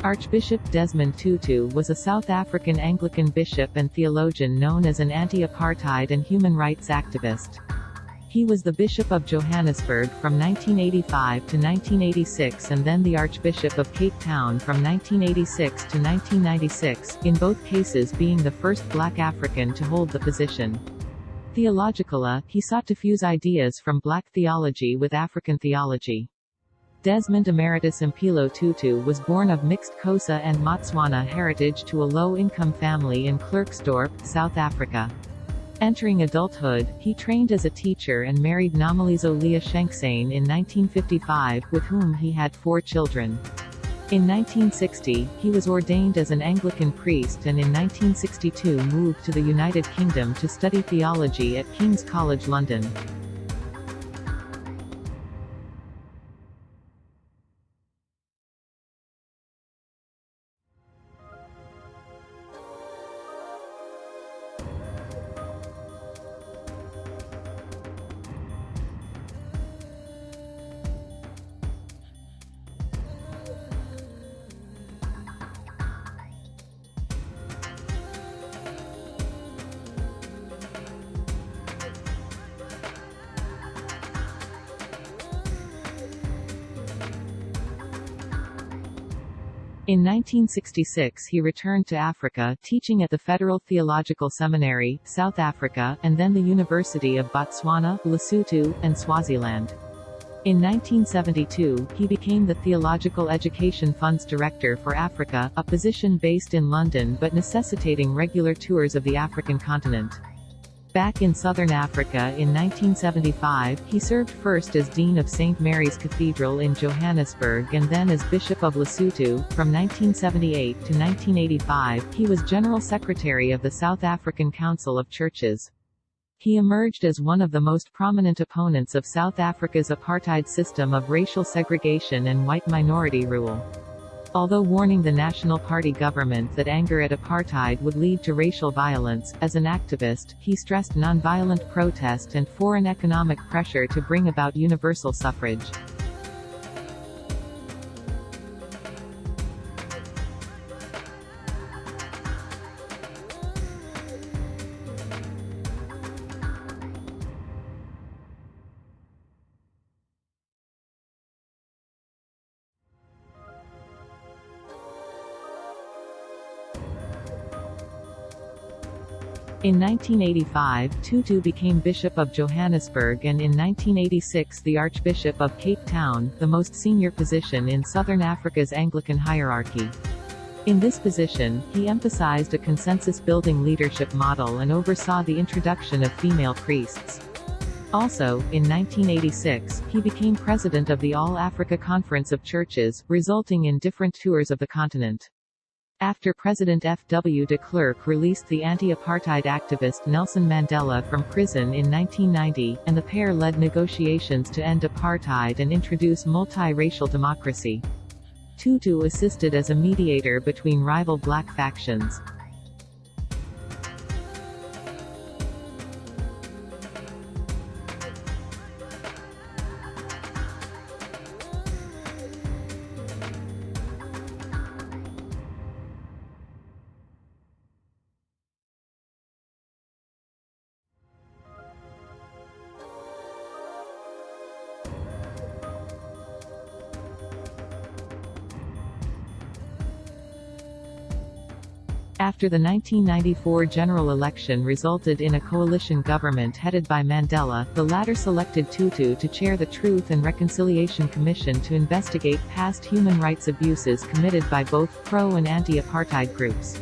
Archbishop Desmond Tutu was a South African Anglican bishop and theologian known as an anti-apartheid and human rights activist. He was the Bishop of Johannesburg from 1985 to 1986 and then the Archbishop of Cape Town from 1986 to 1996, in both cases being the first Black African to hold the position. Theologically, he sought to fuse ideas from Black theology with African theology. Desmond Emeritus Mpilo Tutu was born of mixed Xhosa and Motswana heritage to a low-income family in Klerksdorp, South Africa. Entering adulthood, he trained as a teacher and married Nomalizo Leah Shenxane in 1955, with whom he had 4 children. In 1960, he was ordained as an Anglican priest and in 1962 moved to the United Kingdom to study theology at King's College London. In 1966 he returned to Africa, teaching at the Federal Theological Seminary, South Africa, and then the University of Botswana, Lesotho, and Swaziland. In 1972, he became the Theological Education Fund's Director for Africa, a position based in London but necessitating regular tours of the African continent. Back in southern Africa in 1975, he served first as Dean of St. Mary's Cathedral in Johannesburg and then as Bishop of Lesotho. From 1978 to 1985, he was General Secretary of the South African Council of Churches. He emerged as one of the most prominent opponents of South Africa's apartheid system of racial segregation and white minority rule. Although warning the National Party government that anger at apartheid would lead to racial violence, as an activist, he stressed nonviolent protest and foreign economic pressure to bring about universal suffrage. In 1985, Tutu became Bishop of Johannesburg and in 1986 the Archbishop of Cape Town, the most senior position in Southern Africa's Anglican hierarchy. In this position, he emphasized a consensus-building leadership model and oversaw the introduction of female priests. Also, in 1986, he became president of the All-Africa Conference of Churches, resulting in different tours of the continent. After President F.W. de Klerk released the anti-apartheid activist Nelson Mandela from prison in 1990, and the pair led negotiations to end apartheid and introduce multi-racial democracy. Tutu assisted as a mediator between rival black factions. After the 1994 general election resulted in a coalition government headed by Mandela, the latter selected Tutu to chair the Truth and Reconciliation Commission to investigate past human rights abuses committed by both pro- and anti-apartheid groups.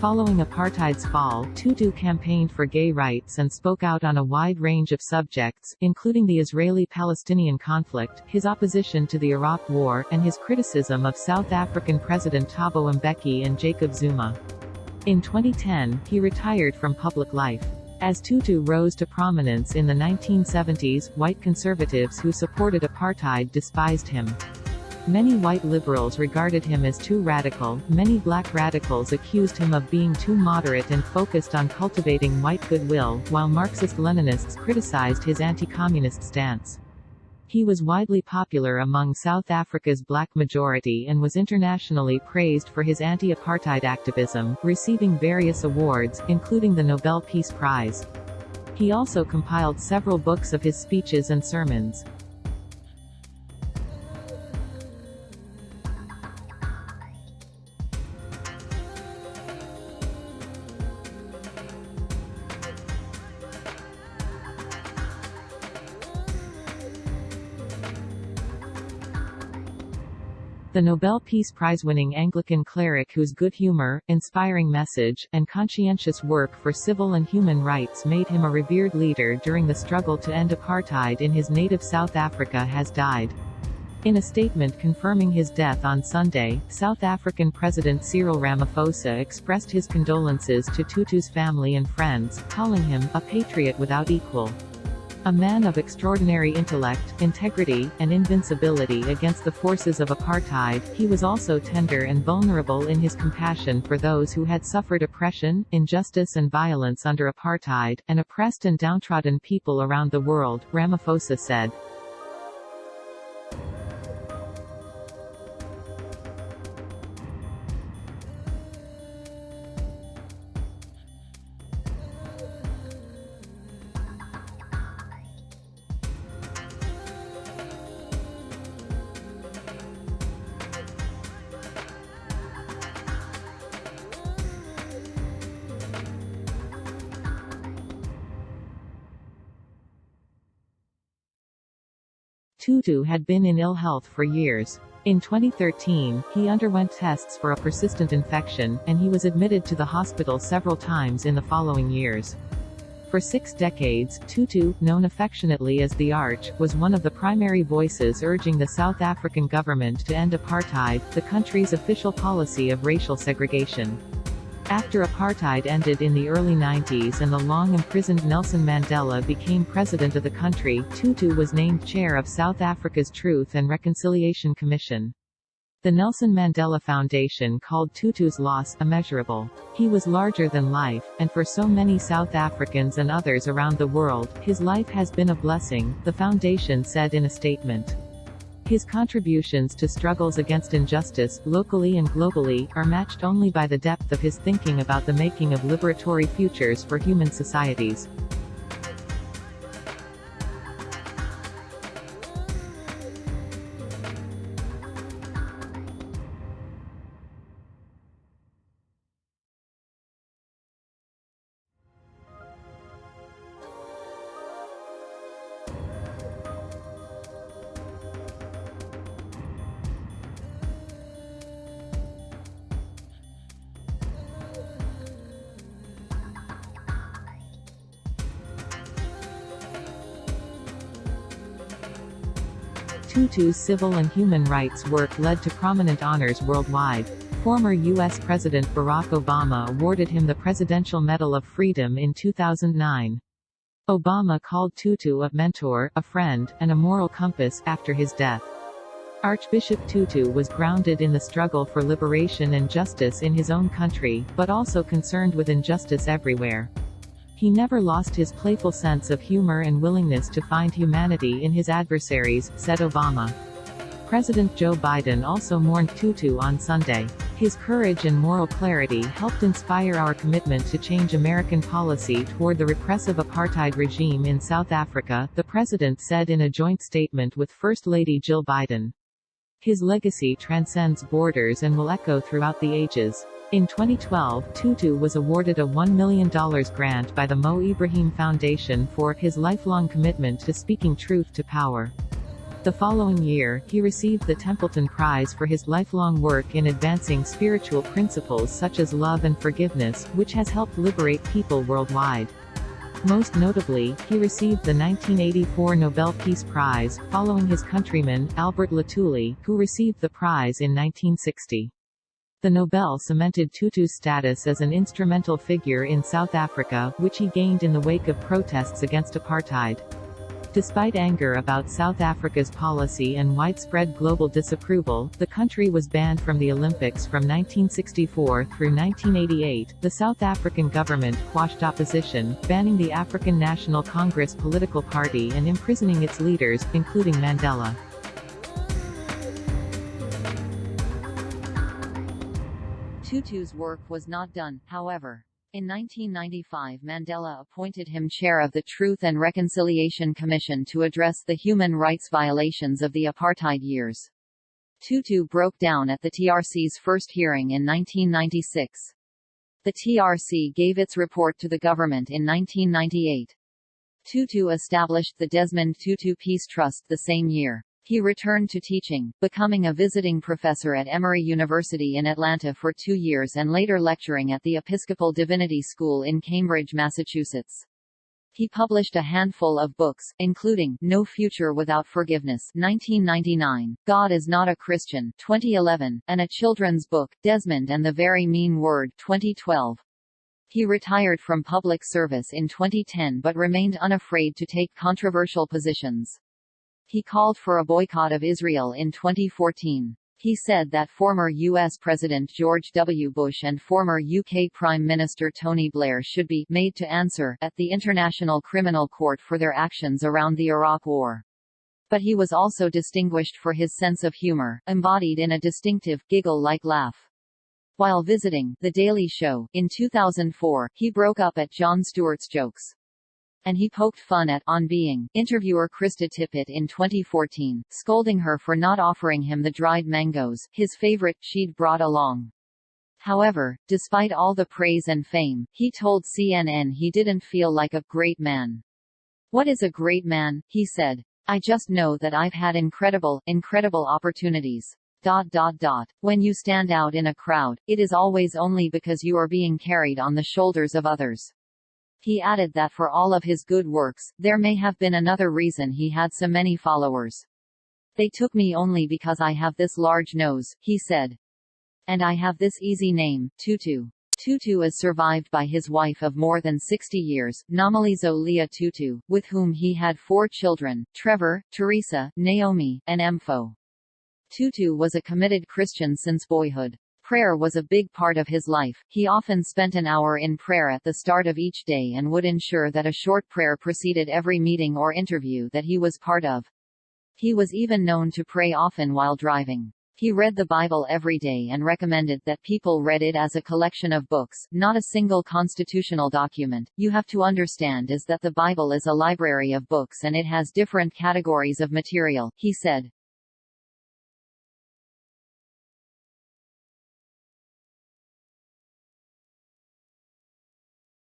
Following apartheid's fall, Tutu campaigned for gay rights and spoke out on a wide range of subjects, including the Israeli-Palestinian conflict, his opposition to the Iraq War, and his criticism of South African President Thabo Mbeki and Jacob Zuma. In 2010, he retired from public life. As Tutu rose to prominence in the 1970s, white conservatives who supported apartheid despised him. Many white liberals regarded him as too radical, many black radicals accused him of being too moderate and focused on cultivating white goodwill, while Marxist-Leninists criticized his anti-communist stance. He was widely popular among South Africa's black majority and was internationally praised for his anti-apartheid activism, receiving various awards, including the Nobel Peace Prize. He also compiled several books of his speeches and sermons. The Nobel Peace Prize-winning Anglican cleric whose good humor, inspiring message, and conscientious work for civil and human rights made him a revered leader during the struggle to end apartheid in his native South Africa has died. In a statement confirming his death on Sunday, South African President Cyril Ramaphosa expressed his condolences to Tutu's family and friends, calling him a patriot without equal. A man of extraordinary intellect, integrity, and invincibility against the forces of apartheid, he was also tender and vulnerable in his compassion for those who had suffered oppression, injustice and violence under apartheid, and oppressed and downtrodden people around the world, Ramaphosa said. Tutu had been in ill health for years. In 2013, he underwent tests for a persistent infection, and he was admitted to the hospital several times in the following years. For 6 decades, Tutu, known affectionately as the Arch, was one of the primary voices urging the South African government to end apartheid, the country's official policy of racial segregation. After apartheid ended in the early 90s and the long-imprisoned Nelson Mandela became president of the country, Tutu was named chair of South Africa's Truth and Reconciliation Commission. The Nelson Mandela Foundation called Tutu's loss immeasurable. He was larger than life, and for so many South Africans and others around the world, his life has been a blessing, the foundation said in a statement. His contributions to struggles against injustice, locally and globally, are matched only by the depth of his thinking about the making of liberatory futures for human societies. Tutu's civil and human rights work led to prominent honors worldwide. Former U.S. President Barack Obama awarded him the Presidential Medal of Freedom in 2009. Obama called Tutu a mentor, a friend, and a moral compass after his death. Archbishop Tutu was grounded in the struggle for liberation and justice in his own country, but also concerned with injustice everywhere. He never lost his playful sense of humor and willingness to find humanity in his adversaries, said Obama. President Joe Biden also mourned Tutu on Sunday. His courage and moral clarity helped inspire our commitment to change American policy toward the repressive apartheid regime in South Africa, the president said in a joint statement with First Lady Jill Biden. His legacy transcends borders and will echo throughout the ages. In 2012, Tutu was awarded a $1 million grant by the Mo Ibrahim Foundation for his lifelong commitment to speaking truth to power. The following year, he received the Templeton Prize for his lifelong work in advancing spiritual principles such as love and forgiveness, which has helped liberate people worldwide. Most notably, he received the 1984 Nobel Peace Prize, following his countryman, Albert Luthuli, who received the prize in 1960. The Nobel cemented Tutu's status as an instrumental figure in South Africa, which he gained in the wake of protests against apartheid. Despite anger about South Africa's policy and widespread global disapproval, the country was banned from the Olympics from 1964 through 1988. The South African government quashed opposition, banning the African National Congress political party and imprisoning its leaders, including Mandela. Tutu's work was not done, however. In 1995, Mandela appointed him chair of the Truth and Reconciliation Commission to address the human rights violations of the apartheid years. Tutu broke down at the TRC's first hearing in 1996. The TRC gave its report to the government in 1998. Tutu established the Desmond Tutu Peace Trust the same year. He returned to teaching, becoming a visiting professor at Emory University in Atlanta for 2 years and later lecturing at the Episcopal Divinity School in Cambridge, Massachusetts. He published a handful of books, including No Future Without Forgiveness 1999, God is Not a Christian 2011, and a children's book, Desmond and the Very Mean Word 2012. He retired from public service in 2010 but remained unafraid to take controversial positions. He called for a boycott of Israel in 2014. He said that former U.S. President George W. Bush and former UK Prime Minister Tony Blair should be made to answer at the International Criminal Court for their actions around the Iraq War. But he was also distinguished for his sense of humor, embodied in a distinctive, giggle-like laugh. While visiting The Daily Show in 2004, he broke up at Jon Stewart's jokes. And he poked fun at On Being interviewer Krista Tippett in 2014, scolding her for not offering him the dried mangoes, his favorite, she'd brought along. However, despite all the praise and fame, he told CNN he didn't feel like a great man. "What is a great man?" he said. "I just know that I've had incredible opportunities. ... When you stand out in a crowd, it is always only because you are being carried on the shoulders of others." He added that for all of his good works, there may have been another reason he had so many followers. "They took me only because I have this large nose," he said. "And I have this easy name, Tutu." Tutu is survived by his wife of more than 60 years, Nomalizo Leah Tutu, with whom he had 4 children, Trevor, Teresa, Naomi, and Mpho. Tutu was a committed Christian since boyhood. Prayer was a big part of his life. He often spent an hour in prayer at the start of each day and would ensure that a short prayer preceded every meeting or interview that he was part of. He was even known to pray often while driving. He read the Bible every day and recommended that people read it as a collection of books, not a single constitutional document. "You have to understand is that the Bible is a library of books and it has different categories of material," he said.